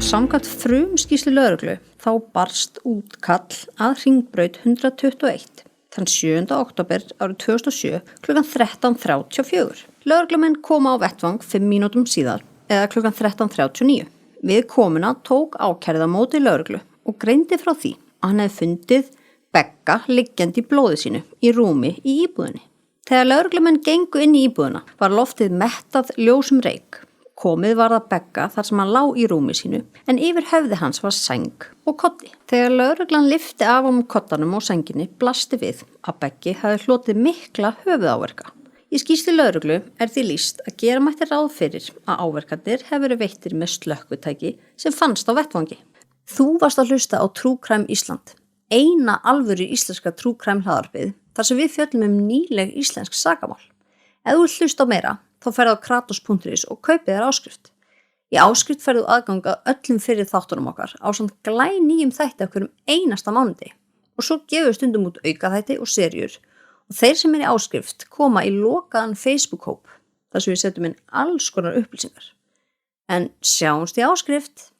Samkvæmt frumskýrslu lögreglu þá barst útkall að Hringbraut 121 þann 7. október árið 2007 klukkan 13:34. Lögreglumenn koma á vettvang 5 mínútum síðar eða klukkan 13:39. Við komuna tók ákærða móti lögreglu og greindi frá því að hann hefði fundið Begga liggjandi í blóði sínu í rúmi í íbúðinni. Þegar lögreglumenn gengu inn í íbúðina var loftið mettað ljósum reyk. Komið var það Begga þar sem hann lá í rúmi sínu en yfir höfði hans var sæng og koddi. Þegar lögreglan lyfti af koddanum og sænginni blasti við að Beggi hefði hlotið mikla höfuðáverka. Í skýrslu lögreglu því lýst að gera mætti ráð fyrir að áverkarnir hefur verið veittir með slökkvitæki sem fannst á vettvangi. Þú varst að hlusta á True Crime Ísland, eina alvöru íslenska True Crime hlaðvarpið þar sem við fjöllum nýleg íslensk sakamál. Ef þú vilt hlusta á meira, þá ferðu á kratos.is og kaupið þér áskrift. Í áskrift ferðu aðgang að öllum fyrir þáttunum okkar ásamt glænýjum þætti af hverjum einasta mánuði. Og svo gefum við stundum út aukaþætti og seríur. Og þeir sem í áskrift koma í lokaðan Facebook-hóp þar sem við setjum inn alls konar upplýsingar. En sjáumst í áskrift!